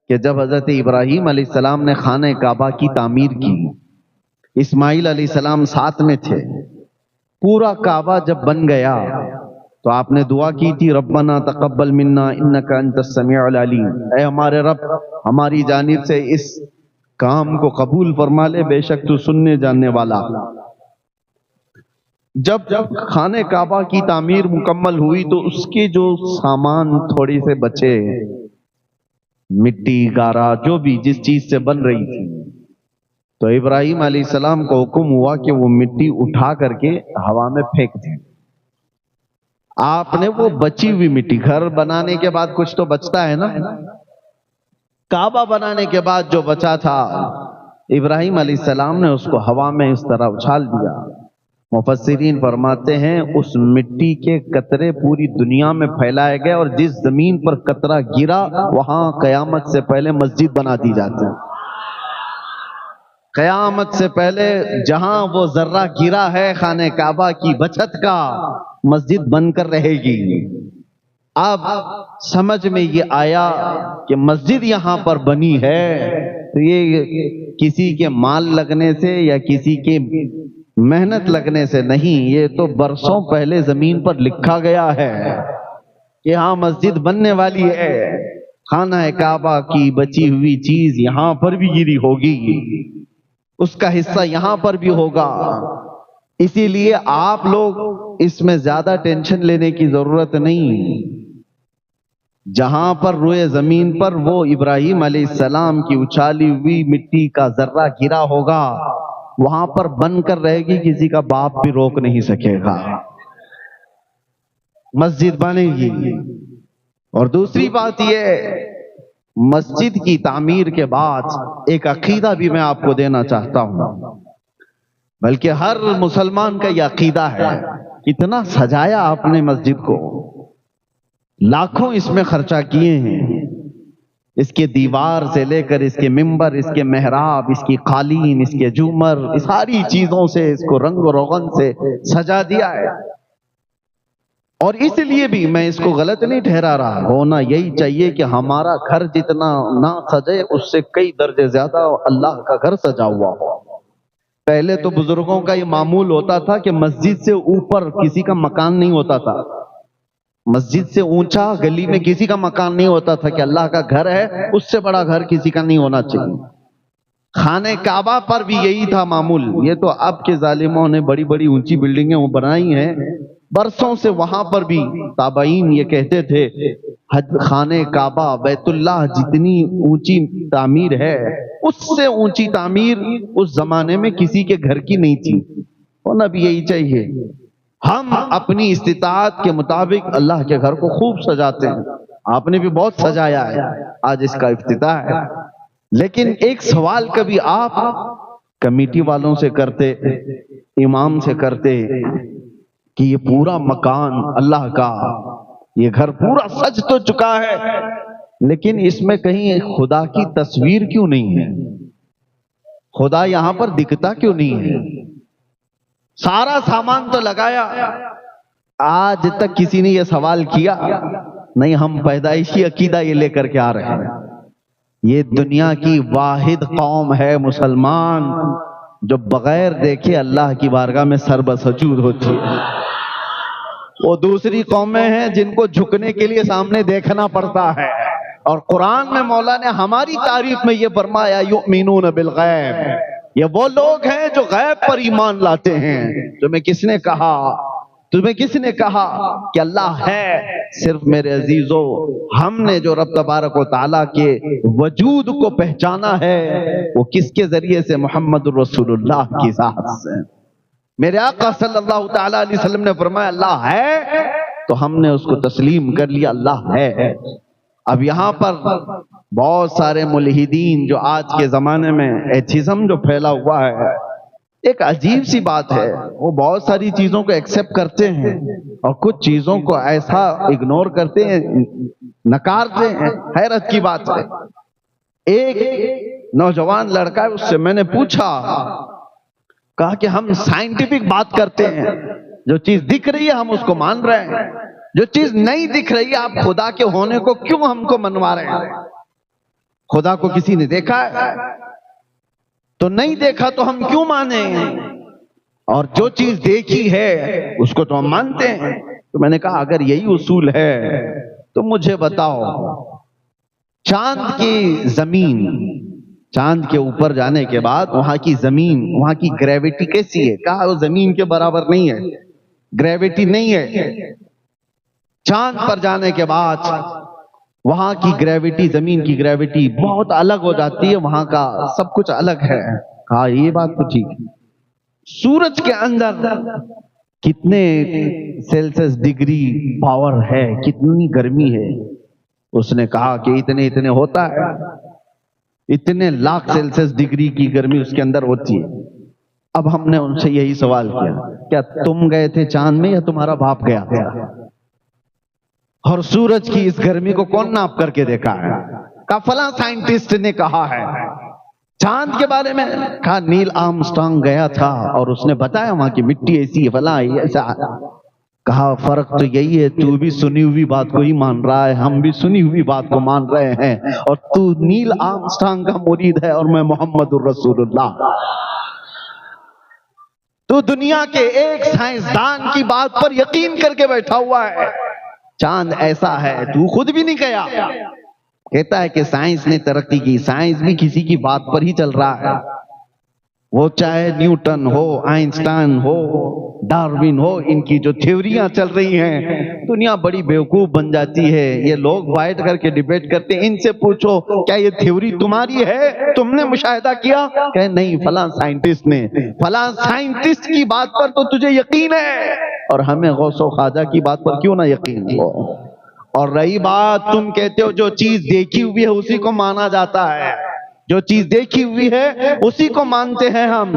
کہ جب حضرت ابراہیم علیہ السلام نے خانہ کعبہ کی تعمیر کی، اسماعیل علیہ السلام ساتھ میں تھے، پورا کعبہ جب بن گیا تو آپ نے دعا کی تھی، ربنا تقبل منا انک انت السمیع العلیم، اے ہمارے رب ہماری جانب سے اس کام کو قبول فرما لے، بے شک تو سننے جاننے والا۔ جب خانہ کعبہ کی تعمیر مکمل ہوئی تو اس کے جو سامان تھوڑے سے بچے، مٹی گارا جو بھی جس چیز سے بن رہی تھی، تو ابراہیم علیہ السلام کو حکم ہوا کہ وہ مٹی اٹھا کر کے ہوا میں پھینک دیں۔ آپ نے وہ بچی ہوئی مٹی، گھر بنانے کے بعد کچھ تو بچتا ہے نا، کعبہ بنانے کے بعد جو بچا تھا ابراہیم علیہ السلام نے اس کو ہوا میں اس طرح اچھال دیا۔ مفسرین فرماتے ہیں اس مٹی کے قطرے پوری دنیا میں پھیلائے گئے، اور جس زمین پر قطرہ گرا وہاں قیامت سے پہلے مسجد بنا دی جاتی ہے۔ قیامت سے پہلے جہاں وہ ذرہ گرا ہے خانہ کعبہ کی بچت کا، مسجد بن کر رہے گی۔ اب سمجھ میں یہ آیا کہ مسجد یہاں پر بنی ہے تو یہ کسی کے مال لگنے سے یا کسی کے محنت لگنے سے نہیں، یہ تو برسوں پہلے زمین پر لکھا گیا ہے کہ ہاں مسجد بننے والی ہے، خانہ کعبہ کی بچی ہوئی چیز یہاں پر بھی گری ہوگی، اس کا حصہ یہاں پر بھی ہوگا۔ اسی لیے آپ لوگ اس میں زیادہ ٹینشن لینے کی ضرورت نہیں۔ جہاں پر روئے زمین پر وہ ابراہیم علیہ السلام کی اچھالی ہوئی مٹی کا ذرہ گرا ہوگا، وہاں پر بن کر رہے گی، کسی کا باپ بھی روک نہیں سکے گا، مسجد بنے گی۔ اور دوسری بات یہ، مسجد کی تعمیر کے بعد ایک عقیدہ بھی میں آپ کو دینا چاہتا ہوں، بلکہ ہر مسلمان کا یہ عقیدہ ہے۔ اتنا سجایا آپ نے مسجد کو، لاکھوں اس میں خرچہ کیے ہیں، اس کے دیوار سے لے کر اس کے ممبر، اس کے محراب، اس کی قالین، اس کے جھومر، ساری چیزوں سے اس کو رنگ و روغن سے سجا دیا ہے۔ اور اس لیے بھی میں اس کو غلط نہیں ٹھہرا رہا، ہونا یہی چاہیے کہ ہمارا گھر جتنا نہ سجے اس سے کئی درجے زیادہ اللہ کا گھر سجا ہوا ہو۔ پہلے تو بزرگوں کا یہ معمول ہوتا تھا کہ مسجد سے اوپر کسی کا مکان نہیں ہوتا تھا، مسجد سے اونچا گلی میں کسی کا مکان نہیں ہوتا تھا، کہ اللہ کا گھر ہے اس سے بڑا گھر کسی کا نہیں ہونا چاہیے۔ خانہ کعبہ پر بھی یہی تھا معمول۔ یہ تو اب کے ظالموں نے بڑی بڑی اونچی بلڈنگیں وہ بنائی ہیں، برسوں سے وہاں پر بھی تابعین یہ کہتے تھے خانہ کعبہ بیت اللہ جتنی اونچی تعمیر ہے اس سے اونچی تعمیر اس زمانے میں کسی کے گھر کی نہیں تھی، ہونا بھی یہی چاہیے۔ ہم اپنی استطاعت کے مطابق اللہ کے گھر کو خوب سجاتے ہیں، آپ نے بھی بہت سجایا ہے، آج اس کا افتتاح ہے، لیکن ایک سوال کبھی آپ کمیٹی والوں سے کرتے، امام سے کرتے کہ یہ پورا مکان اللہ کا، یہ گھر پورا سج تو چکا ہے لیکن اس میں کہیں خدا کی تصویر کیوں نہیں ہے؟ خدا یہاں پر دکھتا کیوں نہیں ہے؟ سارا سامان تو لگایا، آج تک کسی نے یہ سوال کیا نہیں۔ ہم پیدائشی عقیدہ یہ لے کر کے آ رہے ہیں، یہ دنیا کی واحد قوم ہے مسلمان جو بغیر دیکھے اللہ کی بارگاہ میں سر بسجود ہوتی ہے۔ وہ دوسری قومیں ہیں جن کو جھکنے کے لیے سامنے دیکھنا پڑتا ہے، اور قرآن میں مولا نے ہماری تعریف میں یہ فرمایا یؤمنون بالغیب، یہ وہ لوگ ہیں جو غیب پر ایمان لاتے ہیں۔ تمہیں کس نے کہا کہ اللہ ہے؟ صرف میرے عزیزو، ہم نے جو رب تبارک و تعالیٰ کے وجود کو پہچانا ہے وہ کس کے ذریعے سے؟ محمد الرسول اللہ کی ذات سے۔ میرے آقا صلی اللہ تعالیٰ علیہ وسلم نے فرمایا اللہ ہے، تو ہم نے اس کو تسلیم کر لیا، اللہ ہے۔ اب یہاں پر بہت سارے ملحدین جو آج کے زمانے میں ایتھیزم جو پھیلا ہوا ہے، ایک عجیب سی بات ہے، وہ بہت ساری چیزوں کو ایکسپٹ کرتے ہیں اور کچھ چیزوں کو ایسا اگنور کرتے ہیں، نکارتے ہیں۔ حیرت کی بات ہے، ایک نوجوان لڑکا ہے، اس سے میں نے پوچھا، کہا کہ ہم سائنٹیفک بات کرتے ہیں، جو چیز دکھ رہی ہے ہم اس کو مان رہے ہیں، جو چیز نہیں دکھ رہی ہے آپ خدا کے ہونے کو کیوں ہم کو منوا رہے ہیں؟ خدا کو کسی نے دیکھا ہے؟ تو نہیں دیکھا تو ہم کیوں مانیں؟ اور جو چیز دیکھی ہے اس کو تو ہم مانتے ہیں۔ تو میں نے کہا اگر یہی اصول ہے تو مجھے بتاؤ، چاند کی زمین، چاند کے اوپر جانے کے بعد وہاں کی زمین، وہاں کی گریویٹی کیسی ہے؟ کہا وہ زمین کے برابر نہیں ہے، گریویٹی نہیں ہے۔ چاند پر جانے کے بعد وہاں کی گریویٹی، زمین کی گریویٹی بہت الگ ہو جاتی ہے، وہاں کا سب کچھ الگ ہے۔ کہا یہ بات تو ٹھیک ہے۔ سورج کے اندر کتنے سیلسیس ڈگری پاور ہے، کتنی گرمی ہے؟ اس نے کہا کہ اتنے اتنے ہوتا ہے، اتنے لاکھ سیلسیس ڈگری کی گرمی اس کے اندر ہوتی ہے۔ اب ہم نے ان سے یہی سوال کیا، کیا تم گئے تھے چاند میں یا تمہارا باپ گیا تھا؟ اور سورج کی اس گرمی کو کون ناپ کر کے دیکھا ہے؟ کہا فلاں سائنٹسٹ نے کہا ہے۔ چاند کے بارے میں کہا نیل آرمسٹرانگ گیا تھا اور اس نے بتایا وہاں کی مٹی ایسی ہے، فلاں ایسا۔ کہا فرق تو یہی ہے، تو بھی سنی ہوئی بات کو ہی مان رہا ہے، ہم بھی سنی ہوئی بات کو مان رہے ہیں، اور تو نیل آرمسٹرانگ کا مرید ہے اور میں محمد الرسول اللہ۔ تو دنیا کے ایک سائنسدان کی بات پر یقین کر کے بیٹھا ہوا ہے، چاند ایسا ہے، تو خود بھی نہیں گیا۔ کہتا ہے کہ سائنس نے ترقی کی، سائنس بھی کسی کی بات پر ہی چل رہا ہے، وہ چاہے نیوٹن ہو، آئنسٹائن ہو، ڈارون ہو، ان کی جو تھیوریاں چل رہی ہیں، دنیا بڑی بیوقوف بن جاتی ہے۔ یہ لوگ بیٹھ کر کے ڈیبیٹ کرتے ہیں، ان سے پوچھو کیا یہ تھیوری تمہاری ہے، تم نے مشاہدہ کیا؟ کہ نہیں، فلاں سائنٹسٹ نے۔ فلاں سائنٹسٹ کی بات پر تو تجھے یقین ہے، اور ہمیں غوث و خواجہ کی بات پر کیوں نہ یقین ہو؟ اور رہی بات، تم کہتے ہو جو چیز دیکھی ہوئی ہے اسی کو مانا جاتا ہے، جو چیز دیکھی ہوئی ہے اسی کو مانتے ہیں ہم۔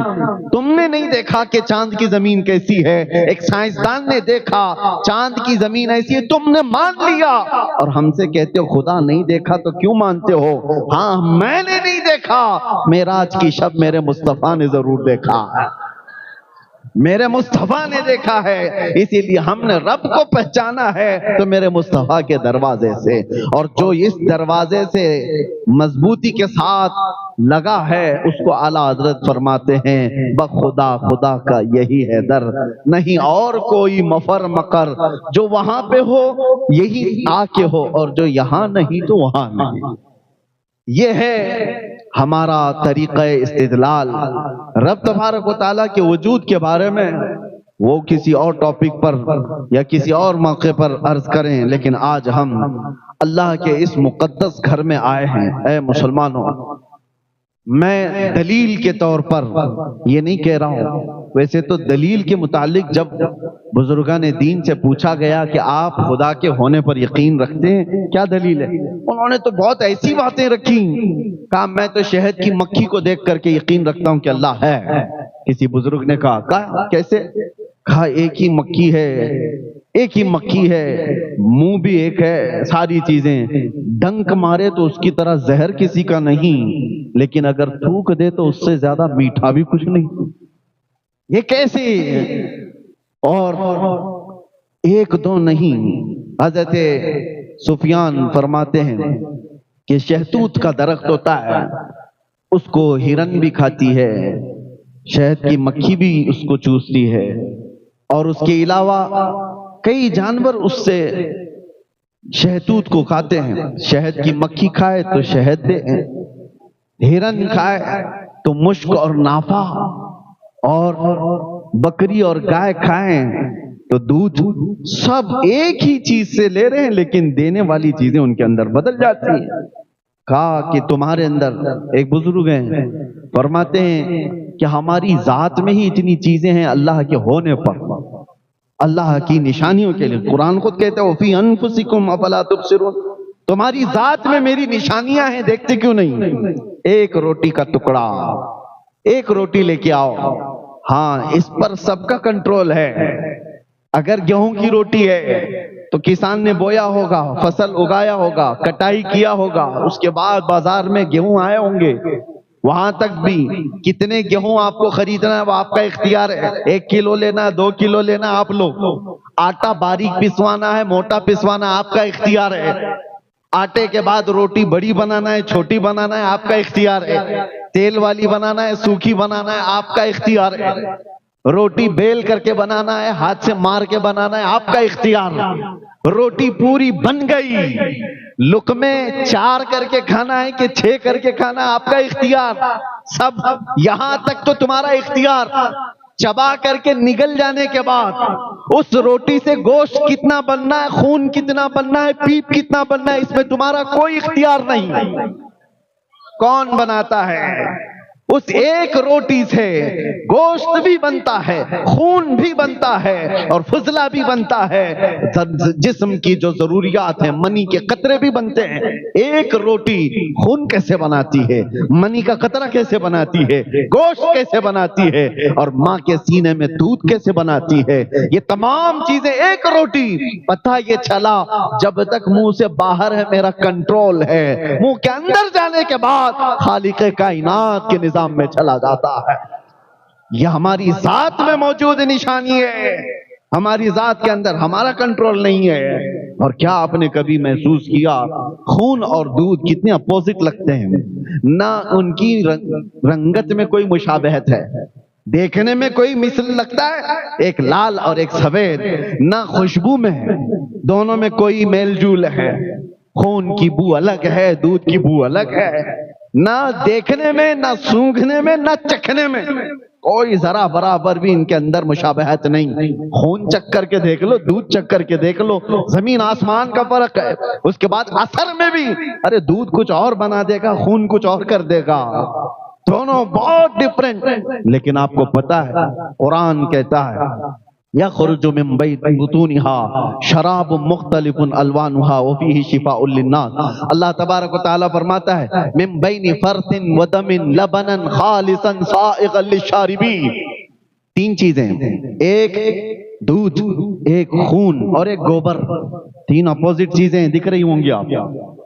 تم نے نہیں دیکھا کہ چاند کی زمین کیسی ہے، ایک سائنسدان نے دیکھا چاند کی زمین ایسی ہے، تم نے مان لیا، اور ہم سے کہتے ہو خدا نہیں دیکھا تو کیوں مانتے ہو؟ ہاں میں نے نہیں دیکھا، معراج کی شب میرے مصطفیٰ نے ضرور دیکھا، میرے مصطفیٰ نے دیکھا ہے، اسی لیے ہم نے رب کو پہچانا ہے تو میرے مصطفیٰ کے دروازے سے، اور جو اس دروازے سے مضبوطی کے ساتھ لگا ہے اس کو اعلیٰ حضرت فرماتے ہیں بخدا خدا کا یہی ہے در، نہیں اور کوئی مفر مقر، جو وہاں پہ ہو یہی آ کے ہو، اور جو یہاں نہیں تو وہاں نہیں۔ یہ ہے ہمارا طریقہ استدلال۔ رب تبارک و تعالیٰ کے وجود کے بارے میں وہ کسی اور ٹاپک پر یا کسی اور موقع پر عرض کریں، لیکن آج ہم اللہ کے اس مقدس گھر میں آئے ہیں۔ اے مسلمانوں، میں دلیل کے طور پر یہ نہیں کہہ رہا ہوں، ویسے تو دلیل کے متعلق جب بزرگان دین سے پوچھا گیا کہ آپ خدا کے ہونے پر یقین رکھتے ہیں، کیا دلیل ہے؟ انہوں نے تو بہت ایسی باتیں رکھی، کہا میں تو شہد کی مکھی کو دیکھ کر کے یقین رکھتا ہوں کہ اللہ ہے۔ کسی بزرگ نے کہا کیسے؟ کہا ایک ہی مکھی ہے، ایک ہی مکھی ہے، منہ بھی ایک ہے، ساری چیزیں، ڈنک مارے تو اس کی طرح زہر کسی کا نہیں، لیکن اگر تھوک دے تو اس سے زیادہ میٹھا بھی کچھ نہیں۔ یہ کیسے؟ اور ایک دو نہیں، حضرت سفیان فرماتے ہیں کہ شہتوت کا درخت ہوتا ہے، اس کو ہرن بھی کھاتی ہے، شہد کی مکھی بھی اس کو چوستی ہے، اور اس کے علاوہ کئی جانور اس سے شہتوت کو کھاتے ہیں۔ شہد کی مکھی کھائے تو شہد دے، ہرن کھائے تو مشک اور نافع، اور بکری اور گائے کھائیں تو دودھ، سب ایک ہی چیز سے لے رہے ہیں لیکن دینے والی چیزیں ان کے اندر بدل جاتی ہیں۔ کہا کہ تمہارے اندر، ایک بزرگ ہیں فرماتے ہیں کہ ہماری ذات میں ہی اتنی چیزیں ہیں اللہ کے ہونے پر، اللہ کی نشانیوں کے لیے۔ قرآن خود کہتا ہے وَفِي أَنفُسِكُمْ أَفَلَا تُبْصِرُونَ، تمہاری ذات میں میری نشانیاں ہیں، دیکھتے کیوں نہیں؟ ایک روٹی کا ٹکڑا، ایک روٹی لے کے آؤ، ہاں اس پر سب کا کنٹرول ہے۔ اگر گیہوں کی روٹی ہے تو کسان نے بویا ہوگا، فصل اگایا ہوگا، کٹائی کیا ہوگا، اس کے بعد بازار میں گیہوں آئے ہوں گے، وہاں تک بھی کتنے گیہوں آپ کو خریدنا ہے وہ آپ کا اختیار ہے، 1 کلو لینا، 2 کلو لینا آپ لوگ، آٹا باریک پسوانا ہے، موٹا پسوانا آپ کا اختیار ہے۔ آٹے کے بعد روٹی بڑی بنانا ہے چھوٹی بنانا ہے آپ کا اختیار ہے، تیل والی بنانا ہے سوکھی بنانا ہے آپ کا اختیار ہے، روٹی بیل کر کے بنانا ہے ہاتھ سے مار کے بنانا ہے آپ کا اختیار ہے۔ روٹی پوری بن گئی، لقمے 4 کر کے کھانا ہے کہ 6 کر کے کھانا ہے آپ کا اختیار، سب یہاں تک تو تمہارا اختیار۔ چبا کر کے نگل جانے کے بعد اس روٹی سے گوشت کتنا بننا ہے، خون کتنا بننا ہے، پیپ کتنا بننا ہے، اس میں تمہارا کوئی اختیار نہیں۔ کون بناتا ہے؟ اس ایک روٹی سے گوشت بھی بنتا ہے، خون بھی بنتا ہے اور فضلہ بھی بنتا ہے، جسم کی جو ضروریات ہیں، منی کے قطرے بھی بنتے ہیں۔ ایک روٹی خون کیسے بناتی ہے، منی کا قطرہ کیسے بناتی ہے، گوشت کیسے بناتی ہے، اور ماں کے سینے میں دودھ کیسے بناتی ہے، یہ تمام چیزیں ایک روٹی۔ پتہ یہ چلا جب تک منہ سے باہر ہے میرا کنٹرول ہے، منہ کے اندر جانے کے بعد خالق کائنات کے نظام میں چلا جاتا ہے۔ یہ ہماری ذات میں موجود نشانی ہے، ہماری ذات کے اندر ہمارا کنٹرول نہیں ہے۔ اور کیا آپ نے کبھی محسوس کیا خون اور دودھ کتنے اپوزٹ لگتے ہیں، نہ ان کی رنگت میں کوئی مشابہت ہے، دیکھنے میں کوئی مثل لگتا ہے، ایک لال اور ایک سفید، نہ خوشبو میں ہے، دونوں میں کوئی میل جول ہے، خون کی بو الگ ہے دودھ کی بو الگ ہے، نہ دیکھنے میں نہ سونگھنے میں نہ چکھنے میں کوئی ذرا برابر بھی ان کے اندر مشابہت نہیں۔ خون چکھ کر کے دیکھ لو، دودھ چکھ کر کے دیکھ لو، زمین آسمان کا فرق ہے۔ اس کے بعد اثر میں بھی ارے دودھ کچھ اور بنا دے گا، خون کچھ اور کر دے گا، دونوں بہت ڈیفرنٹ۔ لیکن آپ کو پتا ہے قرآن کہتا ہے یخرج من بطونها شراب مختلف الوانها وفيه شفاء للناس۔ اللہ تبارک و تعالیٰ فرماتا ہے من بین فرث ودم لبنا خالصا سائغا للشاربین۔ 3 چیزیں، ایک دودھ، ایک خون اور ایک گوبر، 3 اپوزٹ چیزیں دکھ رہی ہوں گی آپ۔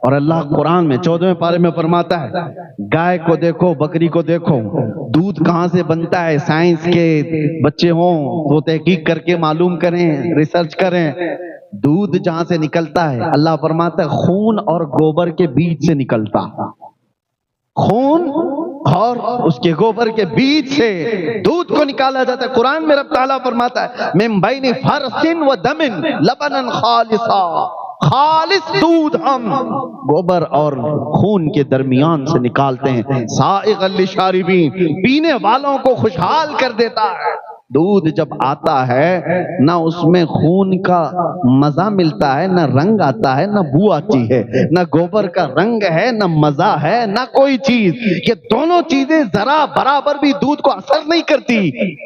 اور اللہ قرآن میں 14ویں پارے میں فرماتا ہے گائے کو دیکھو بکری کو دیکھو، دودھ کہاں سے بنتا ہے، سائنس کے بچے ہوں تو تحقیق کر کے معلوم کریں، ریسرچ کریں، دودھ جہاں سے نکلتا ہے اللہ فرماتا ہے خون اور گوبر کے بیچ سے نکلتا، خون اور اس کے گوبر کے بیچ سے دودھ کو نکالا جاتا ہے۔ قرآن میں رب تعالیٰ فرماتا ہے من بین فرث و دم لبنا خالصا، خالص دودھ ہم گوبر اور خون کے درمیان سے نکالتے ہیں، سائغا للشاربین، پینے والوں کو خوشحال کر دیتا ہے۔ دودھ جب آتا ہے نہ اس میں خون کا مزہ ملتا ہے، نہ رنگ آتا ہے، نہ بو آتی ہے، نہ گوبر کا رنگ ہے، نہ مزہ ہے، نہ کوئی چیز۔ یہ دونوں چیزیں ذرا برابر بھی دودھ کو اثر نہیں کرتی۔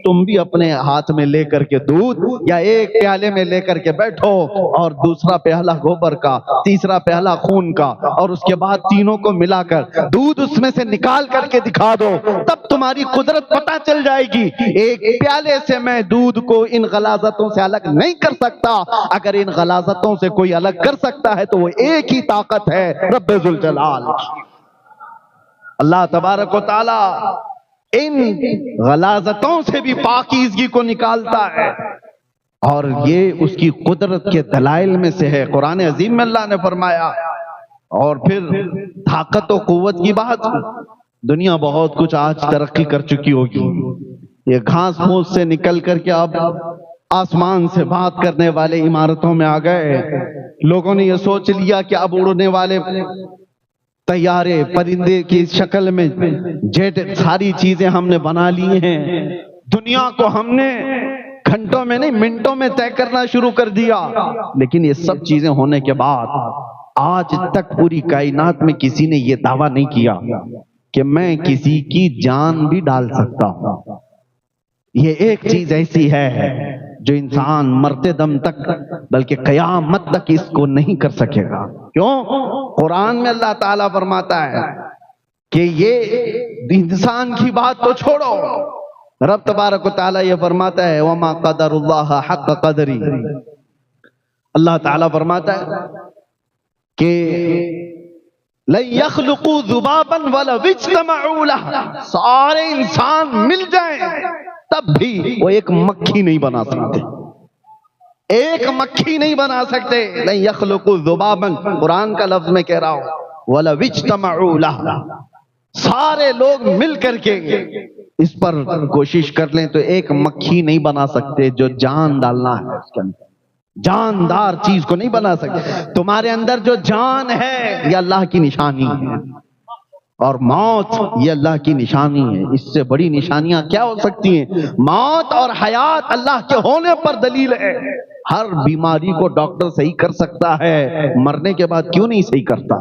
تم بھی اپنے ہاتھ میں لے کر کے دودھ یا ایک پیالے میں لے کر کے بیٹھو اور دوسرا پیالہ گوبر کا، تیسرا پیالہ خون کا، اور اس کے بعد تینوں کو ملا کر دودھ اس میں سے نکال کر کے دکھا دو، تب تمہاری قدرت پتہ چل جائے گی۔ ایک پیالے سے میں دودھ کو ان غلاظتوں سے الگ نہیں کر سکتا، اگر ان غلاظتوں سے کوئی الگ کر سکتا ہے تو وہ ایک ہی طاقت ہے، رب ذوالجلال۔ اللہ تبارک و تعالی ان غلاظتوں سے بھی پاکیزگی کو نکالتا ہے، اور یہ اس کی قدرت کے دلائل میں سے ہے۔ قرآن عظیم میں اللہ نے فرمایا، اور پھر طاقت و قوت کی بات، دنیا بہت کچھ آج ترقی کر چکی ہوگی، یہ گھاس پھوس سے نکل کر کے اب آسمان سے بات کرنے والے عمارتوں میں آ گئے، لوگوں نے یہ سوچ لیا کہ اب اڑنے والے طیارے پرندے کی شکل میں جیٹ، ساری چیزیں ہم نے بنا لی ہیں، دنیا کو ہم نے گھنٹوں میں نہیں منٹوں میں طے کرنا شروع کر دیا۔ لیکن یہ سب چیزیں ہونے کے بعد آج تک پوری کائنات میں کسی نے یہ دعویٰ نہیں کیا کہ میں کسی کی جان بھی ڈال سکتا ہوں۔ یہ ایک چیز ایسی ہے جو انسان مرتے دم تک بلکہ قیامت تک اس کو نہیں کر سکے گا۔ کیوں؟ قرآن میں اللہ تعالیٰ فرماتا ہے کہ یہ انسان کی بات تو چھوڑو، رب تبارک و تعالیٰ یہ فرماتا ہے وَمَا قَدَرُ اللَّهَ حَقَّ قَدْرِهِ۔ اللہ تعالیٰ فرماتا ہے کہ لَن يَخْلُقُوا ذُبَابًا وَلَوِ اجْتَمَعُوا لَهُ، سارے انسان مل جائیں تب بھی وہ ایک مکھی نہیں بنا سکتے۔ ایک مکھی نہیں بنا سکتے. لن یخلقوا ذبابا، قرآن کا لفظ میں کہہ رہا ہوں. وَلَوِ اجْتَمَعُوا لَهُ، سارے لوگ مل کر کے اس پر کوشش کر لیں تو ایک مکھی نہیں بنا سکتے جو جان ڈالنا ہے اس کے اندر. جاندار چیز کو نہیں بنا سکتے. تمہارے اندر جو جان ہے یہ اللہ کی نشانی ہے، اور موت یہ اللہ کی نشانی ہے. اس سے بڑی نشانیاں کیا ہو سکتی ہیں؟ موت اور حیات اللہ کے ہونے پر دلیل ہے. ہر بیماری کو ڈاکٹر صحیح کر سکتا ہے، مرنے کے بعد کیوں نہیں صحیح کرتا؟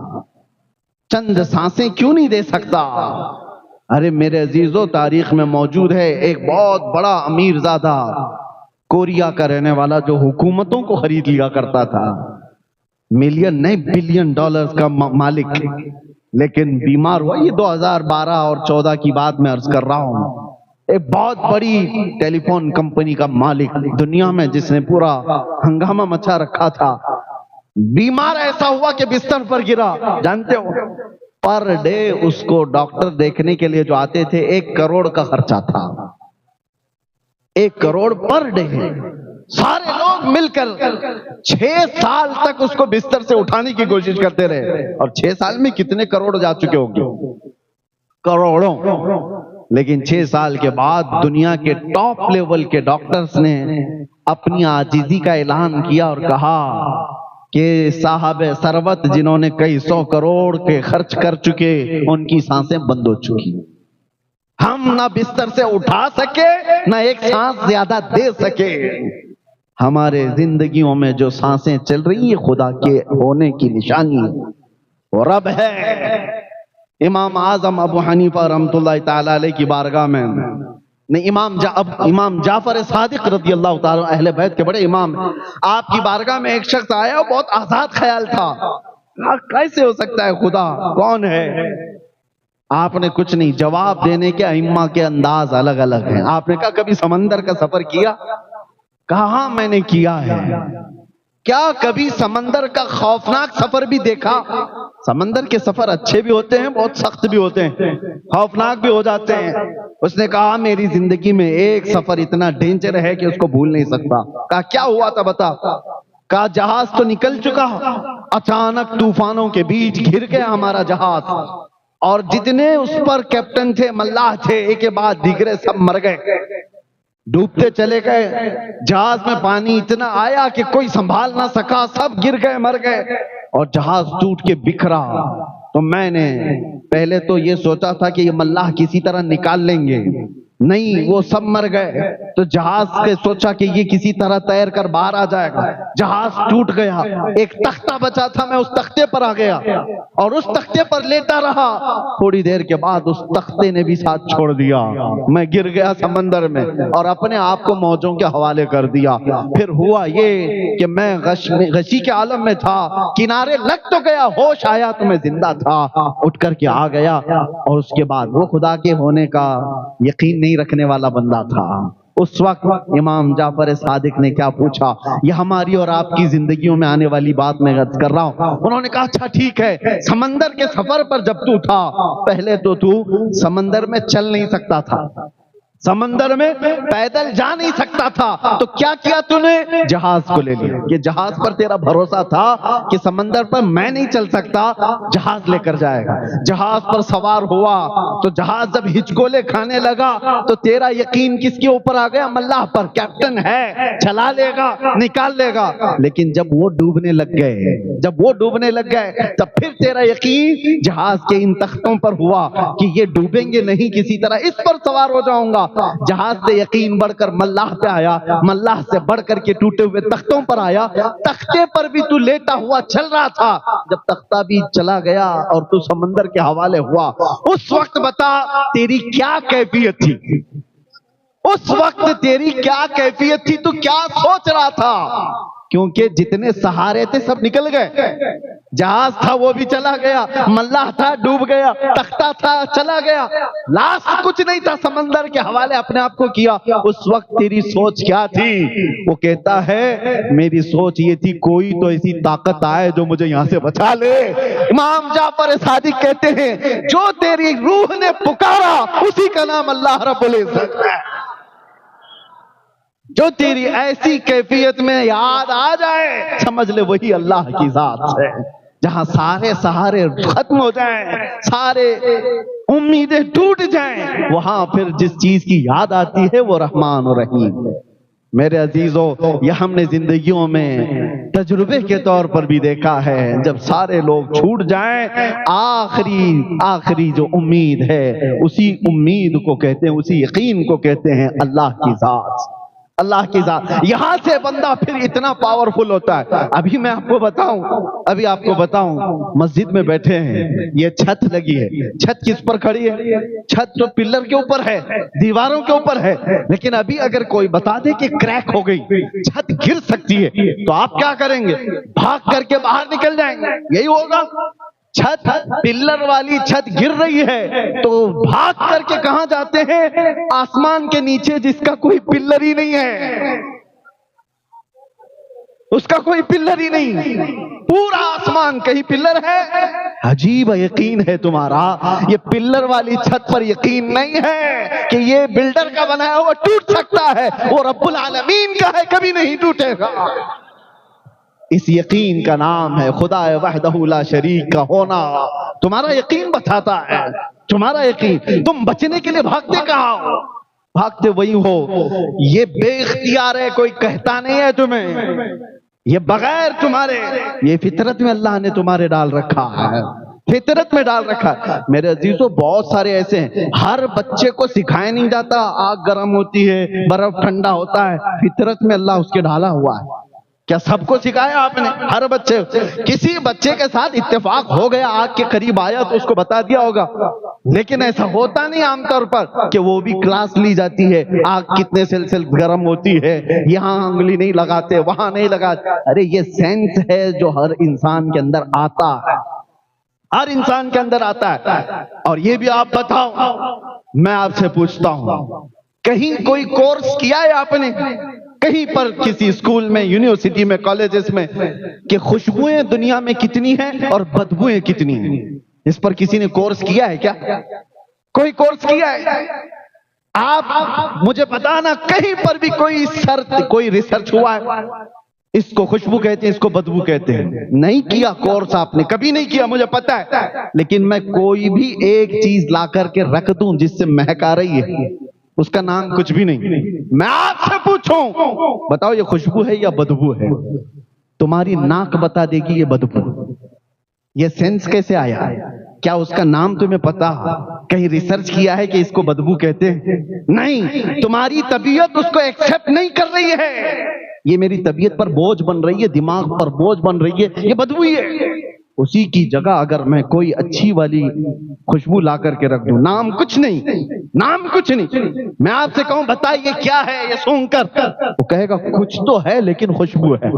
چند سانسیں کیوں نہیں دے سکتا؟ ارے میرے عزیزو، تاریخ میں موجود ہے ایک بہت بڑا امیر زادہ، کوریا کا رہنے والا، جو حکومتوں کو خرید لیا کرتا تھا، ملین نہیں بلین ڈالرز کا مالک، لیکن بیمار ہوا. یہ 2012 اور 14 کی بات میں عرض کر رہا ہوں. ایک بہت بڑی ٹیلی فون کمپنی کا مالک دنیا میں، جس نے پورا ہنگامہ مچا رکھا تھا، بیمار ایسا ہوا کہ بستر پر گرا. جانتے ہو پر ڈے اس کو ڈاکٹر دیکھنے کے لیے جو آتے تھے 1 کروڑ کا خرچہ تھا. 1 کروڑ پر ڈے. سارے لوگ مل کر 6 سال تک اس کو بستر سے اٹھانے کی کوشش کرتے رہے، اور 6 سال میں کتنے کروڑ جا چکے ہوں گے؟ کروڑوں. لیکن 6 سال کے بعد دنیا کے ٹاپ لیول کے ڈاکٹرز نے اپنی عاجزی کا اعلان کیا اور کہا کہ صاحب ثروت جنہوں نے کئی 100 کروڑ کے خرچ کر چکے، ان کی سانسیں بند ہو چکی. ہم نہ بستر سے اٹھا سکے، نہ ایک سانس زیادہ دے سکے. ہمارے زندگیوں میں جو سانسیں چل رہی ہیں خدا کے ہونے کی نشانی ہے، وہ رب ہے. امام اعظم ابو حنیفہ رحمۃ اللہ تعالی علیہ کی بارگاہ میں نہیں، امام جعفر صادق رضی اللہ تعالی اہل بیت کے بڑے امام، آپ کی بارگاہ میں ایک شخص آیا، بہت آزاد خیال تھا. کیسے ہو سکتا ہے خدا؟ کون ہے؟ آپ نے کچھ نہیں، جواب دینے کے ائمہ کے انداز الگ الگ ہیں. آپ نے کہا کبھی سمندر کا سفر کیا؟ کہا ہاں میں نے کیا ہے. کیا کبھی سمندر کا خوفناک سفر بھی دیکھا؟ سمندر کے سفر اچھے بھی ہوتے ہیں، بہت سخت بھی ہوتے ہیں، خوفناک بھی ہو جاتے ہیں. اس نے کہا میری زندگی میں ایک سفر اتنا ڈینجر ہے کہ اس کو بھول نہیں سکتا. کہا کیا ہوا تھا بتا. کہا جہاز تو نکل چکا، اچانک طوفانوں کے بیچ گر گیا ہمارا جہاز، اور جتنے اس پر کیپٹن تھے، ملاح تھے، ایک کے بعد دیگرے سب مر گئے، ڈوبتے چلے گئے. جہاز میں پانی اتنا آیا کہ کوئی سنبھال نہ سکا، سب گر گئے، مر گئے، اور جہاز ٹوٹ کے بکھرا. تو میں نے پہلے تو یہ سوچا تھا کہ یہ ملاح کسی طرح نکال لیں گے، نہیں وہ سب مر گئے. تو جہاز کے سوچا کہ یہ کسی طرح تیر کر باہر آ جائے گا. جہاز ٹوٹ گیا، ایک تختہ بچا تھا، میں اس تختے پر آ گیا اور اس تختے پر لیٹا رہا. تھوڑی دیر کے بعد اس تختے نے بھی ساتھ چھوڑ دیا، میں گر گیا سمندر میں اور اپنے آپ کو موجوں کے حوالے کر دیا. پھر ہوا یہ کہ میں غشی کے عالم میں تھا، کنارے لگ تو گیا، ہوش آیا تو میں زندہ تھا، اٹھ کر کے آ گیا. اور اس کے بعد وہ خدا کے ہونے کا یقین نہیں رکھنے والا بندہ تھا. اس وقت امام جعفر صادق نے کیا پوچھا، یہ ہماری اور آپ کی زندگیوں میں آنے والی بات میں عرض کر رہا ہوں. انہوں نے کہا اچھا ٹھیک ہے، سمندر کے سفر پر جب تو تھا، پہلے تو سمندر میں چل نہیں سکتا تھا، سمندر میں پیدل جا نہیں سکتا تھا، تو کیا کیا تو نے؟ جہاز کو لے لیا. کہ جہاز پر تیرا بھروسہ تھا کہ سمندر پر میں نہیں چل سکتا، جہاز لے کر جائے گا. جہاز پر سوار ہوا تو جہاز جب ہچکولے کھانے لگا تو تیرا یقین کس کے اوپر آ گیا؟ ملاح پر. کیپٹن ہے، چلا لے گا، نکال لے گا. لیکن جب وہ ڈوبنے لگ گئے، تب پھر تیرا یقین جہاز کے ان تختوں پر ہوا کہ یہ ڈوبیں گے نہیں، کسی طرح اس پر سوار ہو جاؤں گا. جہاز سے یقین بڑھ کر ملاح پہ آیا، ملاح سے بڑھ کر کے ٹوٹے ہوئے تختوں پر آیا. تختے پر بھی تو لیٹا ہوا چل رہا تھا، جب تختہ بھی چلا گیا اور تو سمندر کے حوالے ہوا، اس وقت بتا تیری کیا کیفیت تھی؟ اس وقت تیری کیا کیفیت تھی؟ تو کیا سوچ رہا تھا؟ کیونکہ جتنے سہارے تھے سب نکل گئے. جہاز تھا وہ بھی چلا گیا، ملاح تھا ڈوب گیا، تختہ تھا چلا گیا، لاسٹ کچھ نہیں تھا، سمندر کے حوالے اپنے آپ کو کیا. اس وقت تیری سوچ کیا تھی؟ وہ کہتا ہے میری سوچ یہ تھی کوئی تو ایسی طاقت آئے جو مجھے یہاں سے بچا لے. امام جعفر صادق کہتے ہیں جو تیری روح نے پکارا اسی کا نام اللہ رب العزت ہے. جو تیری ایسی کیفیت میں یاد آ جائے سمجھ لے وہی اللہ کی ذات ہے. جہاں سارے سہارے ختم ہو جائیں, سارے امیدیں ٹوٹ جائیں, وہاں پھر جس چیز کی یاد آتی ہے وہ رحمان و رحیم ہے. میرے عزیزو, یہ ہم نے زندگیوں میں تجربے کے طور پر بھی دیکھا ہے. جب سارے لوگ چھوٹ جائیں, آخری جو امید ہے اسی امید کو کہتے ہیں, اسی یقین کو کہتے ہیں اللہ کی ذات. اللہ کی ذات, یہاں سے بندہ پھر اتنا پاورفل ہوتا ہے. ابھی میں آپ کو بتاؤں, مسجد میں بیٹھے ہیں, یہ چھت لگی ہے. چھت کس پر کھڑی ہے؟ چھت تو پلر کے اوپر ہے, دیواروں کے اوپر ہے. لیکن ابھی اگر کوئی بتا دے کہ کریک ہو گئی, چھت گر سکتی ہے, تو آپ کیا کریں گے؟ بھاگ کر کے باہر نکل جائیں گے. یہی ہوگا. چھت, پلر والی چھت گر رہی ہے تو بھاگ کر کے کہاں جاتے ہیں؟ آسمان کے نیچے جس کا کوئی پلر ہی نہیں ہے, اس کا کوئی پلر ہی نہیں, پورا آسمان کہیں پلر ہے. عجیب یقین ہے تمہارا, یہ پلر والی چھت پر یقین نہیں ہے کہ یہ بلڈر کا بنایا ہوا ٹوٹ سکتا ہے. وہ رب العالمین کا ہے, کبھی نہیں ٹوٹے گا. اس یقین کا نام ہے خدا وحدہ لا شریک کا ہونا. تمہارا یقین بتاتا ہے, تمہارا یقین. تم بچنے کے لیے بھاگتے کہاں ہو؟ بھاگتے وہی ہو. یہ بے اختیار ہے, کوئی کہتا نہیں ہے تمہیں, یہ بغیر تمہارے, یہ فطرت میں اللہ نے تمہارے ڈال رکھا ہے, فطرت میں ڈال رکھا ہے. میرے عزیزو, بہت سارے ایسے ہیں, ہر بچے کو سکھایا نہیں جاتا آگ گرم ہوتی ہے, برف ٹھنڈا ہوتا ہے. فطرت میں اللہ اس کے ڈالا ہوا ہے. کیا سب کو سکھایا آپ نے؟ ہر بچے, کسی بچے کے ساتھ اتفاق ہو گیا, آگ کے قریب آیا تو اس کو بتا دیا ہوگا. لیکن ایسا ہوتا نہیں عام طور پر کہ وہ بھی کلاس لی جاتی ہے, آگ کتنے سیلسیس گرم ہوتی ہے, یہاں انگلی نہیں لگاتے, وہاں نہیں لگاتے. ارے یہ سینس ہے جو ہر انسان کے اندر آتا ہے, ہر انسان کے اندر آتا ہے. اور یہ بھی آپ بتاؤ, میں آپ سے پوچھتا ہوں, کہیں کوئی کورس کیا ہے آپ نے کہیں پر, کسی اسکول میں, یونیورسٹی میں, کالجز میں, کہ خوشبوئیں دنیا میں کتنی ہیں اور بدبوئیں کتنی ہیں؟ اس پر کسی نے کورس کیا ہے کیا؟ کوئی کورس کیا ہے؟ آپ مجھے بتانا کہیں پر بھی کوئی ریسرچ ہوا ہے؟ اس کو خوشبو کہتے ہیں, اس کو بدبو کہتے ہیں. نہیں کیا کورس آپ نے, کبھی نہیں کیا, مجھے پتا ہے. لیکن میں کوئی بھی ایک چیز لا کر کے رکھ دوں جس سے مہک آ رہی ہے, اس کا نام کچھ بھی نہیں. میں آپ سے پوچھوں, بتاؤ یہ خوشبو ہے یا بدبو ہے؟ تمہاری ناک بتا دے گی یہ بدبو. یہ سینس کیسے آیا؟ کیا اس کا نام تمہیں پتا؟ کہیں ریسرچ کیا ہے کہ اس کو بدبو کہتے ہیں؟ نہیں. تمہاری طبیعت اس کو ایکسپٹ نہیں کر رہی ہے. یہ میری طبیعت پر بوجھ بن رہی ہے, دماغ پر بوجھ بن رہی ہے, یہ بدبو ہی ہے. اسی کی جگہ اگر میں کوئی اچھی والی خوشبو لا کر کے رکھ دوں, نام کچھ نہیں, نام کچھ نہیں, میں آپ سے کہوں بتائیے کیا ہے, یہ سون کر, وہ کہے گا کچھ تو ہے لیکن خوشبو ہے.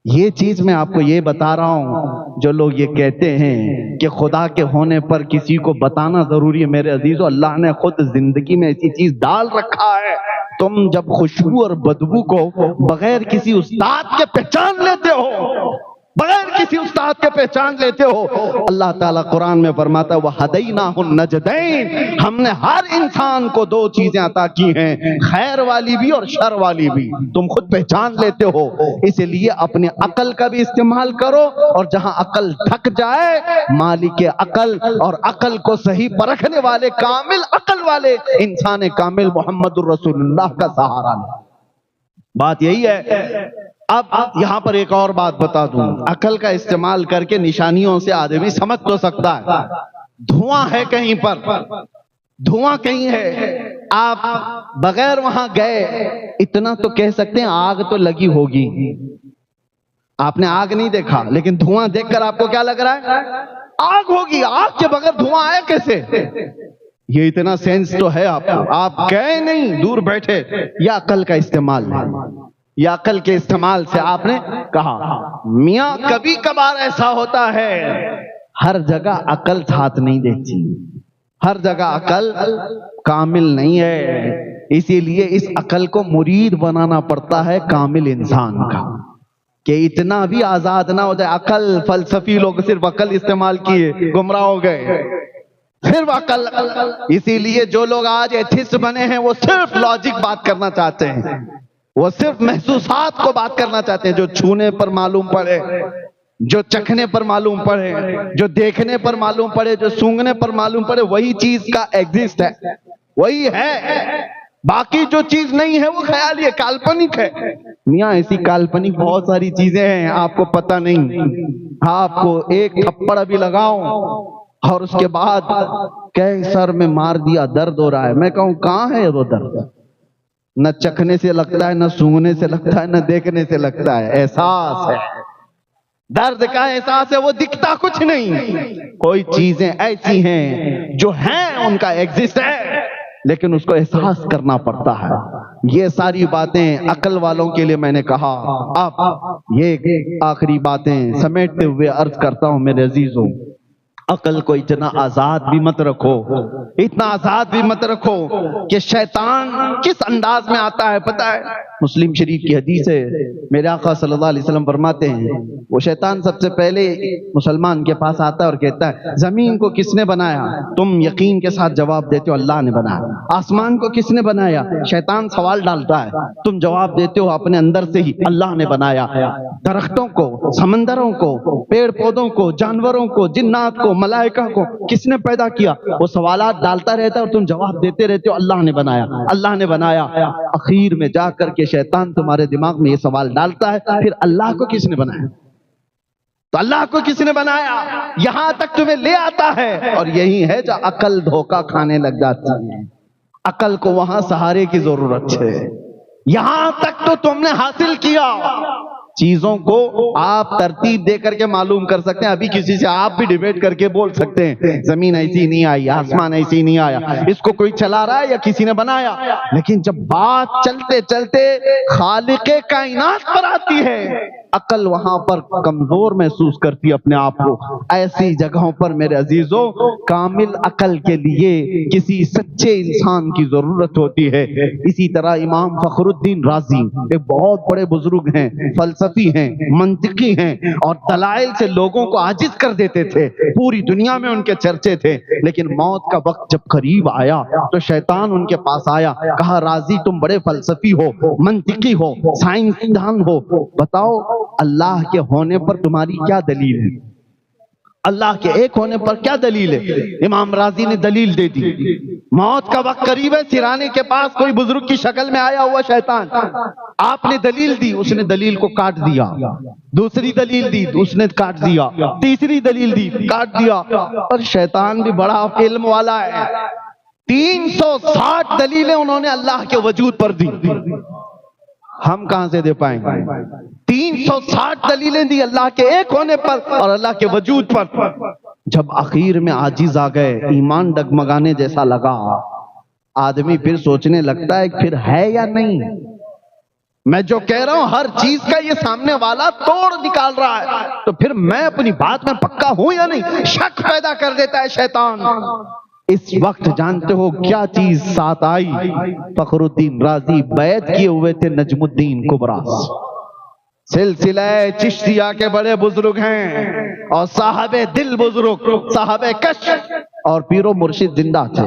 یہ چیز میں آپ کو یہ بتا رہا ہوں, جو لوگ یہ کہتے ہیں کہ خدا کے ہونے پر کسی کو بتانا ضروری ہے, میرے عزیزو, اللہ نے خود زندگی میں ایسی چیز ڈال رکھا ہے. تم جب خوشبو اور بدبو کو بغیر کسی استاد کے پہچان لیتے ہو, بغیر کسی استاد کے پہچان لیتے ہو, اللہ تعالیٰ قرآن میں فرماتا ہے وَهَدَيْنَاهُ النَّجْدَيْنِ, ہم نے ہر انسان کو دو چیزیں عطا کی ہیں, خیر والی بھی اور شر والی بھی. تم خود پہچان لیتے ہو, اسی لیے اپنے عقل کا بھی استعمال کرو, اور جہاں عقل تھک جائے, مالک عقل اور عقل کو صحیح پرکھنے والے, کامل عقل والے انسان کامل محمد الرسول اللہ کا سہارا لے. بات یہی ہے. اب یہاں پر ایک اور بات بتا دوں, عقل کا استعمال کر کے نشانیوں سے آدمی سمجھ تو سکتا ہے. دھواں ہے کہیں پر, دھواں کہیں ہے, آپ بغیر وہاں گئے اتنا تو کہہ سکتے ہیں آگ تو لگی ہوگی. آپ نے آگ نہیں دیکھا, لیکن دھواں دیکھ کر آپ کو کیا لگ رہا ہے؟ آگ ہوگی. آگ کے بغیر دھواں آیا کیسے؟ یہ اتنا سینس تو ہے آپ گئے نہیں, دور بیٹھے. یا عقل کا استعمال ہے, یا عقل کے استعمال سے آپ نے کہا. میاں کبھی کبھار ایسا ہوتا ہے, ہر جگہ عقل ساتھ نہیں دیتی, ہر جگہ عقل کامل نہیں ہے. اسی لیے اس عقل کو مرید بنانا پڑتا ہے کامل انسان کا, کہ اتنا بھی آزاد نہ ہو جائے. عقل, فلسفی لوگ صرف عقل استعمال کیے, گمراہ ہو گئے. صرف عقل. اسی لیے جو لوگ آج ایتھسٹ بنے ہیں وہ صرف لاجک بات کرنا چاہتے ہیں، وہ صرف محسوسات کو بات کرنا چاہتے ہیں، جو چھونے پر معلوم پڑے، جو چکھنے پر معلوم پڑے، جو دیکھنے پر معلوم پڑے، جو سونگنے پر معلوم پڑے، وہی چیز کا ایگزسٹ ہے، وہی ہے. باقی جو چیز نہیں ہے وہ خیالی ہے، کالپنک ہے. میاں ایسی کالپنک بہت ساری چیزیں ہیں آپ کو پتہ نہیں. آپ کو ایک تھپڑ ابھی لگاؤں اور اس کے بعد کہ سر میں مار دیا، درد ہو رہا ہے، میں کہوں کہاں ہے وہ درد؟ نہ چکھنے سے لگتا ہے، نہ سونگنے سے لگتا ہے، نہ دیکھنے سے لگتا ہے، احساس ہے. درد کا احساس ہے، وہ دکھتا کچھ نہیں. کوئی چیزیں ایسی ہیں جو ہیں ان کا ایگزسٹ ہے لیکن اس کو احساس کرنا پڑتا ہے. یہ ساری باتیں عقل والوں کے لیے میں نے کہا. اب یہ آخری باتیں سمیٹتے ہوئے عرض کرتا ہوں میرے عزیزوں، عقل کو اتنا آزاد بھی مت رکھو، اتنا آزاد بھی مت رکھو کہ شیطان کس انداز میں آتا ہے پتہ ہے؟ مسلم شریف کی حدیث ہے، میرے آقا صلی اللہ علیہ وسلم فرماتے ہیں وہ شیطان سب سے پہلے مسلمان کے پاس آتا ہے اور کہتا ہے زمین کو کس نے بنایا؟ تم یقین کے ساتھ جواب دیتے ہو اللہ نے بنایا. آسمان کو کس نے بنایا؟ شیطان سوال ڈالتا ہے، تم جواب دیتے ہو اپنے اندر سے ہی اللہ نے بنایا. درختوں کو، سمندروں کو، پیڑ پودوں کو، جانوروں کو، جنات کو، ملائکہ کو کس نے پیدا کیا؟ وہ سوالات ڈالتا رہتا ہے اور تم جواب دیتے رہتے ہو اللہ نے بنایا، اللہ نے بنایا. اخیر میں جا کر کے شیطان تمہارے دماغ میں یہ سوال ڈالتا ہے پھر اللہ کو کس نے بنایا؟ تو اللہ کو کس نے بنایا یہاں تک تمہیں لے آتا ہے. اور یہی ہے جو عقل دھوکہ کھانے لگ جاتی ہے. عقل کو وہاں سہارے کی ضرورت ہے. یہاں تک تو تم نے حاصل کیا. چیزوں کو آپ ترتیب دے کر کے معلوم کر سکتے ہیں. ابھی کسی سے آپ بھی ڈیبیٹ کر کے بول سکتے ہیں زمین ایسی نہیں آئی، آسمان ایسی نہیں آیا، اس کو کوئی چلا رہا ہے یا کسی نے بنایا. لیکن جب بات چلتے چلتے خالق کائنات پر آتی ہے عقل وہاں پر کمزور محسوس کرتی ہے اپنے آپ کو. ایسی جگہوں پر میرے عزیزوں کامل عقل کے لیے کسی سچے انسان کی ضرورت ہوتی ہے. اسی طرح امام فخر الدین رازی ایک بہت بڑے بزرگ ہیں، فلسفی ہیں، منطقی ہیں اور دلائل سے لوگوں کو عاجز کر دیتے تھے. پوری دنیا میں ان کے چرچے تھے. لیکن موت کا وقت جب قریب آیا تو شیطان ان کے پاس آیا، کہا رازی تم بڑے فلسفی ہو، منطقی ہو، سائنسدان ہو، بتاؤ اللہ کے ہونے پر تمہاری کیا دلیل ہے؟ اللہ کے ایک ہونے پر کیا دلیل ہے؟ امام رازی نے دلیل دے دی. موت کا وقت قریب ہے، سرانے کے پاس کوئی بزرگ کی شکل میں آیا ہوا شیطان. آپ نے دلیل دی، اس نے دلیل کو کاٹ دیا. دوسری دلیل دی، اس نے کاٹ دیا. تیسری دلیل دی، کاٹ دیا. اور شیطان بھی بڑا علم والا ہے، 360 دلیلیں انہوں نے اللہ کے وجود پر دی. ہم کہاں سے دے پائیں گے؟ 360 دلیلیں دی اللہ کے ایک ہونے پر اور اللہ کے وجود پر. جب اخیر میں عاجز آ گئے، ایمان ڈگمگانے جیسا لگا، آدمی پھر سوچنے لگتا ہے پھر ہے یا نہیں. میں جو کہہ رہا ہوں ہر چیز کا یہ سامنے والا توڑ نکال رہا ہے، تو پھر میں اپنی بات میں پکا ہوں یا نہیں؟ شک پیدا کر دیتا ہے شیطان. اس وقت جانتے ہو کیا چیز ساتھ آئی؟ فخر الدین رازی بیعت کیے ہوئے تھے نجم الدین کبریٰ. سلسلہ چشتیہ کے بڑے بزرگ ہیں اور صاحب دل بزرگ، صاحب کشف اور پیر و مرشد زندہ تھے.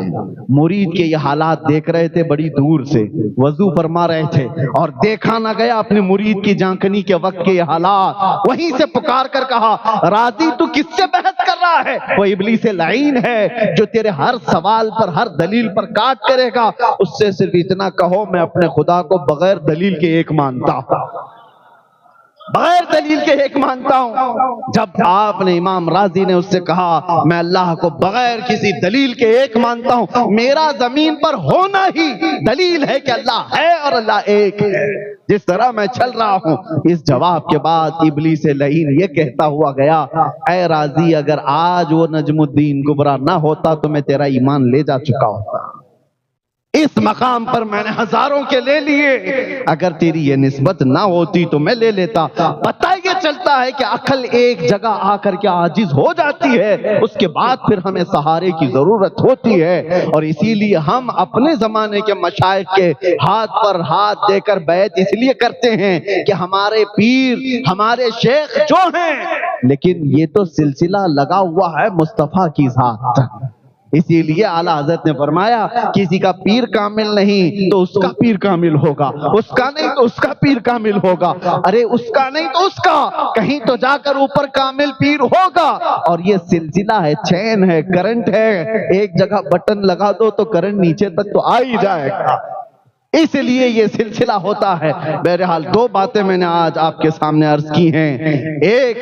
مرید کے یہ حالات دیکھ رہے تھے بڑی دور سے، وضو فرما رہے تھے اور دیکھا نہ گیا اپنے مرید کی جانکنی کے وقت کے یہ حالات. وہیں سے پکار کر کہا رازی تو کس سے بحث کر رہا ہے؟ وہ ابلیس لعین ہے جو تیرے ہر سوال پر، ہر دلیل پر کاٹ کرے گا. اس سے صرف اتنا کہو میں اپنے خدا کو بغیر دلیل کے ایک مانتا ہوں، بغیر دلیل کے ایک مانتا ہوں. جب آپ نے امام رازی نے اس سے کہا میں اللہ کو بغیر کسی دلیل کے ایک مانتا ہوں، میرا زمین پر ہونا ہی دلیل ہے کہ اللہ ہے اور اللہ ایک ہے، جس طرح میں چل رہا ہوں. اس جواب کے بعد ابلیس لعین یہ کہتا ہوا گیا اے رازی اگر آج وہ نجم الدین کبریٰ نہ ہوتا تو میں تیرا ایمان لے جا چکا ہوتا. اس مقام پر میں نے ہزاروں کے لے لیے، اگر تیری یہ نسبت نہ ہوتی تو میں لے لیتا. پتہ یہ چلتا ہے کہ عقل ایک جگہ آ کر کے عاجز ہو جاتی ہے، اس کے بعد پھر ہمیں سہارے کی ضرورت ہوتی ہے. اور اسی لیے ہم اپنے زمانے کے مشائخ کے ہاتھ پر ہاتھ دے کر بیعت اس لیے کرتے ہیں کہ ہمارے پیر، ہمارے شیخ جو ہیں، لیکن یہ تو سلسلہ لگا ہوا ہے مصطفیٰ کی ذات. اسی لیے اعلیٰ حضرت نے فرمایا کسی کا پیر کامل نہیں تو اس کا پیر کامل ہوگا، اس کا نہیں تو اس کا پیر کامل ہوگا، ارے اس کا نہیں تو اس کا، کہیں تو جا کر اوپر کامل پیر ہوگا۔ اور یہ سلسلہ ہے، چین ہے، کرنٹ ہے، ایک جگہ بٹن لگا دو تو کرنٹ نیچے تک تو آ ہی جائے گا، اس لیے یہ سلسلہ ہوتا ہے۔ بہرحال دو باتیں میں نے آج آپ کے سامنے عرض کی ہیں، ایک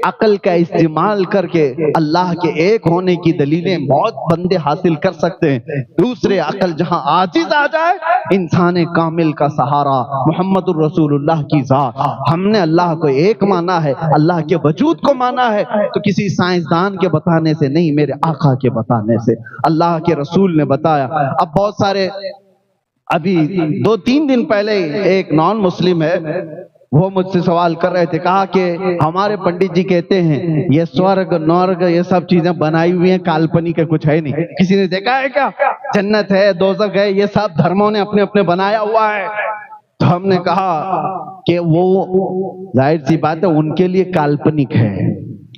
عقل کا استعمال کر کے اللہ کے ایک ہونے کی دلیلیں بہت بندے حاصل کر سکتے ہیں، دوسرے عقل جہاں عاجز آ جائے، انسان کامل کا سہارا محمد الرسول اللہ کی ذات۔ ہم نے اللہ کو ایک مانا ہے، اللہ کے وجود کو مانا ہے تو کسی سائنسدان کے بتانے سے نہیں، میرے آقا کے بتانے سے، اللہ کے رسول نے بتایا۔ اب بہت سارے ابھی 2-3 دن پہلے ایک نان مسلم ہے، وہ مجھ سے سوال کر رہے تھے، کہا کہ ہمارے پنڈت جی کہتے ہیں یہ سورگ نورگ یہ سب چیزیں بنائی ہوئی ہیں، کالپنک ہے، کچھ ہے نہیں، کسی نے دیکھا ہے کیا؟ جنت ہے، دوزخ ہے، یہ سب دھرموں نے اپنے اپنے بنایا ہوا ہے۔ تو ہم نے کہا کہ وہ ظاہر سی بات ہے ان کے لیے کالپنک ہے،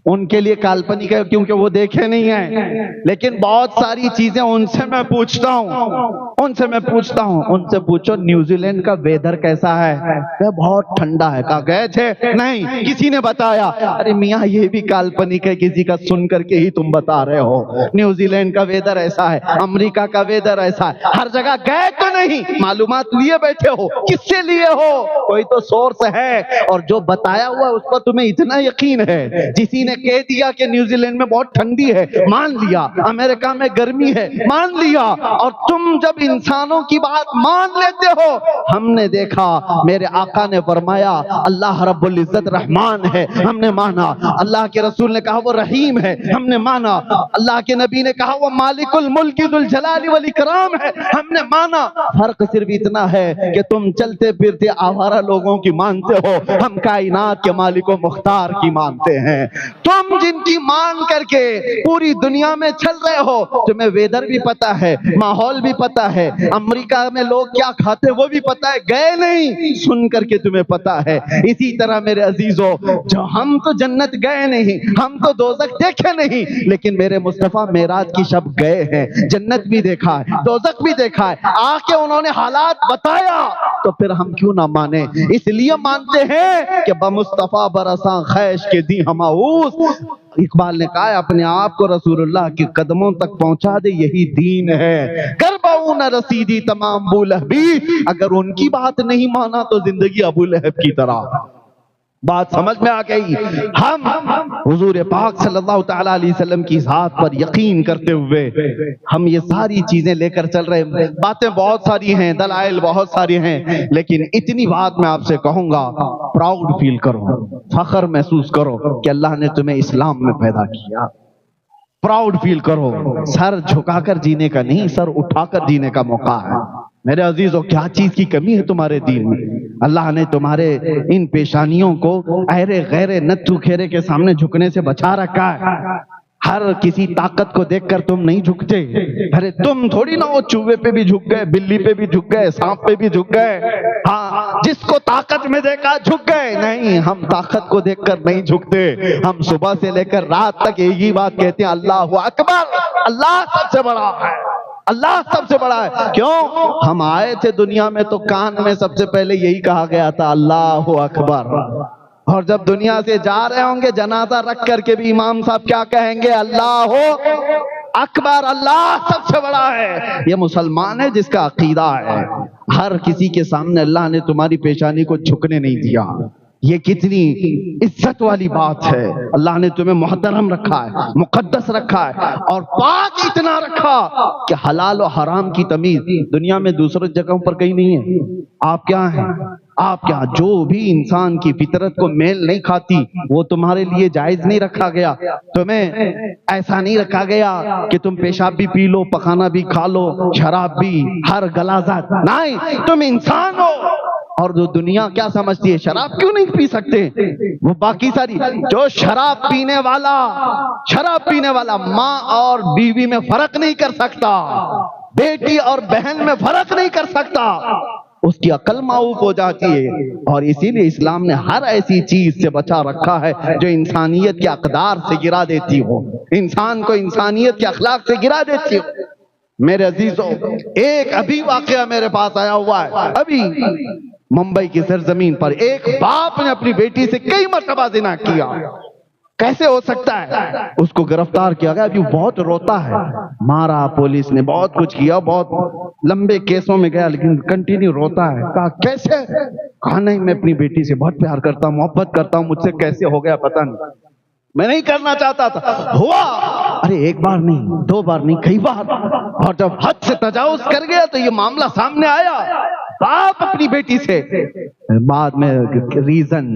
ان کے لیے کالپنک ہے کیونکہ وہ دیکھے نہیں ہیں، لیکن بہت ساری چیزیں ان سے میں پوچھتا ہوں، ان سے پوچھو نیوزی لینڈ کا ویدر کیسا ہے؟ کہ بہت ٹھنڈا ہے۔ کہا گئے تھے؟ نہیں، کسی نے بتایا۔ ارے میاں یہ بھی کالپنک ہے، کسی کا سن کر کے ہی تم بتا رہے ہو۔ نیوزی لینڈ کا ویدر ایسا ہے، امریکہ کا ویدر ایسا ہے، ہر جگہ گئے تو نہیں، معلومات لیے بیٹھے ہو، کس سے لیے ہو؟ کوئی تو سورس ہے، اور جو بتایا ہوا اس پر تمہیں اتنا یقین ہے۔ جسی نے کہہ دیا کہ نیوزی لینڈ میں بہت ٹھنڈی ہے، مان لیا، امریکہ میں گرمی ہے، مان لیا، اور تم جب انسانوں کی بات مان لیتے ہو، ہم نے دیکھا میرے آقا نے فرمایا اللہ رب العزت رحمان ہے، ہم نے مانا، اللہ کے رسول نے کہا وہ رحیم ہے، ہم نے مانا، اللہ کے نبی نے کہا وہ مالک الملک ذو الجلال والاکرام ہے، ہم نے مانا۔ فرق صرف اتنا ہے کہ تم چلتے پھرتے آوارہ لوگوں کی مانتے ہو، ہم کائنات کے مالک و مختار کی مانتے ہیں۔ تم جن کی مان کر کے پوری دنیا میں چل رہے ہو، تمہیں ویدر بھی پتا ہے، ماحول بھی پتا ہے، امریکہ میں لوگ کیا کھاتے وہ بھی پتا ہے، گئے نہیں، سن کر کے تمہیں پتا ہے۔ اسی طرح میرے عزیزو، جو ہم تو جنت گئے نہیں، ہم تو دوزخ دیکھے نہیں، لیکن میرے مصطفیٰ معراج کی شب گئے ہیں، جنت بھی دیکھا ہے، دوزخ بھی دیکھا ہے، آ کے انہوں نے حالات بتایا، تو پھر ہم کیوں نہ مانے؟ اس لیے مانتے ہیں کہ بمصطفیٰ برساں خیش کے دی ہماؤس۔ اقبال نے کہا ہے اپنے آپ کو رسول اللہ کے قدموں تک پہنچا دے، یہی دین ہے۔ کربوں نہ رسیدی تمام ابو لہبی، اگر ان کی بات نہیں مانا تو زندگی ابو لہب کی طرح۔ بات سمجھ میں آ گئی؟ ہم حضور پاک صلی اللہ تعالیٰ علیہ وسلم کی ذات پر یقین کرتے ہوئے ہم یہ ساری چیزیں لے کر چل رہے ہیں۔ باتیں بہت ساری ہیں، دلائل بہت ساری ہیں، لیکن اتنی بات میں آپ سے کہوں گا، پراؤڈ فیل کرو، فخر محسوس کرو کہ اللہ نے تمہیں اسلام میں پیدا کیا۔ پراؤڈ فیل کرو، سر جھکا کر جینے کا نہیں، سر اٹھا کر جینے کا موقع ہے۔ میرے عزیزو، کیا چیز کی کمی ہے تمہارے دین میں؟ اللہ نے تمہارے ان پیشانیوں کو ایرے غیرے نتھو کھیرے کے سامنے جھکنے سے بچا رکھا ہے۔ ہر کسی طاقت کو دیکھ کر تم نہیں جھکتے، ارے تم تھوڑی نہ وہ چوہے پہ بھی جھک گئے، بلی پہ بھی جھک گئے، سانپ پہ بھی جھک گئے، ہاں جس کو طاقت میں دیکھا جھک گئے۔ نہیں، ہم طاقت کو دیکھ کر نہیں جھکتے، ہم صبح سے لے کر رات تک ایک ہی بات کہتے ہیں، اللہ اکبر، اللہ سب سے بڑا ہے، اللہ سب سے بڑا ہے۔ کیوں؟ ہم آئے تھے دنیا میں تو کان میں سب سے پہلے یہی کہا گیا تھا، اللہ اکبر، اور جب دنیا سے جا رہے ہوں گے جنازہ رکھ کر کے بھی امام صاحب کیا کہیں گے؟ اللہ اکبر، اللہ سب سے بڑا ہے۔ یہ مسلمان ہے جس کا عقیدہ ہے۔ ہر کسی کے سامنے اللہ نے تمہاری پیشانی کو جھکنے نہیں دیا۔ یہ کتنی عزت والی بات ہے، اللہ نے تمہیں محترم رکھا ہے، مقدس رکھا ہے، اور پاک اتنا رکھا کہ حلال و حرام کی تمیز دنیا میں دوسرے جگہوں پر کہیں نہیں ہے۔ آپ کیا ہیں؟ آپ کیا؟ جو بھی انسان کی فطرت کو میل نہیں کھاتی وہ تمہارے لیے جائز نہیں رکھا گیا۔ تمہیں ایسا نہیں رکھا گیا کہ تم پیشاب بھی پی لو، پخانہ بھی کھا لو، شراب بھی، ہر غلاظت نہیں، تم انسان ہو۔ اور جو دنیا کیا سمجھتی ہے، شراب کیوں نہیں پی سکتے؟ وہ باقی ساری، جو شراب پینے والا ماں اور بیوی میں فرق نہیں کر سکتا، بیٹی اور بہن میں فرق نہیں کر سکتا، اس کی عقل معوف ہو جاتی ہے. اور اسی لیے اسلام نے ہر ایسی چیز سے بچا رکھا ہے جو انسانیت کے اقدار سے گرا دیتی ہو، انسان کو انسانیت کے اخلاق سے گرا دیتی ہو. میرے عزیزوں، ایک ابھی واقعہ میرے پاس آیا ہوا ہے، ابھی ممبئی کی سرزمین پر ایک باپ نے اپنی بیٹی سے کئی مرتبہ زنا کیا. کیسے ہو سکتا ہے؟ اس کو گرفتار کیا گیا. ابھی بہت روتا ہے، مارا پولیس نے، بہت کچھ کیا، بہت لمبے کیسوں میں گیا، لیکن کنٹینیو روتا ہے. کہا کیسے؟ کہا نہیں، میں اپنی بیٹی سے بہت پیار کرتا ہوں، محبت کرتا ہوں، مجھ سے کیسے ہو گیا پتہ نہیں، میں نہیں کرنا چاہتا تھا، ہوا. ارے ایک بار نہیں، دو بار نہیں، کئی بار. اور جب حد سے تجاوز کر گیا تو یہ معاملہ سامنے آیا. باپ اپنی بیٹی سے، بعد میں ریزن،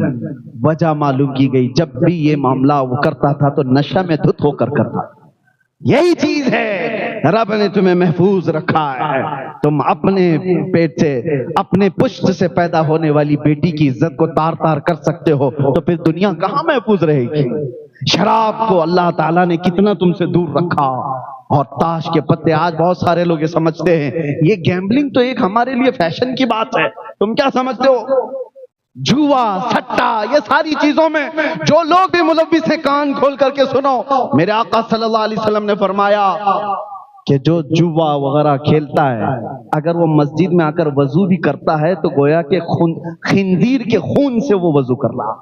وجہ معلوم کی گئی، جب بھی یہ معاملہ وہ کرتا تھا تو نشہ میں دھت ہو کر کرتا. یہی چیز ہے، رب نے تمہیں محفوظ رکھا ہے. تم اپنے پیٹ سے، اپنے پشت سے پیدا ہونے والی بیٹی کی عزت کو تار تار کر سکتے ہو تو پھر دنیا کہاں محفوظ رہے گی؟ شراب کو اللہ تعالیٰ نے کتنا تم سے دور رکھا. اور تاش کے پتے، آج بہت سارے لوگ یہ سمجھتے ہیں یہ گیمبلنگ تو ایک ہمارے لیے فیشن کی بات ہے. تم کیا سمجھتے ہو؟ جوا، سٹا، یہ ساری چیزوں میں جو لوگ بھی ملوث ہیں، کان کھول کر کے سنو. میرے آقا صلی اللہ علیہ وسلم نے فرمایا کہ جو جوا وغیرہ کھیلتا ہے، اگر وہ مسجد میں آ کر وضو بھی کرتا ہے تو گویا کہ خنزیر کے خون سے وہ وضو کر رہا.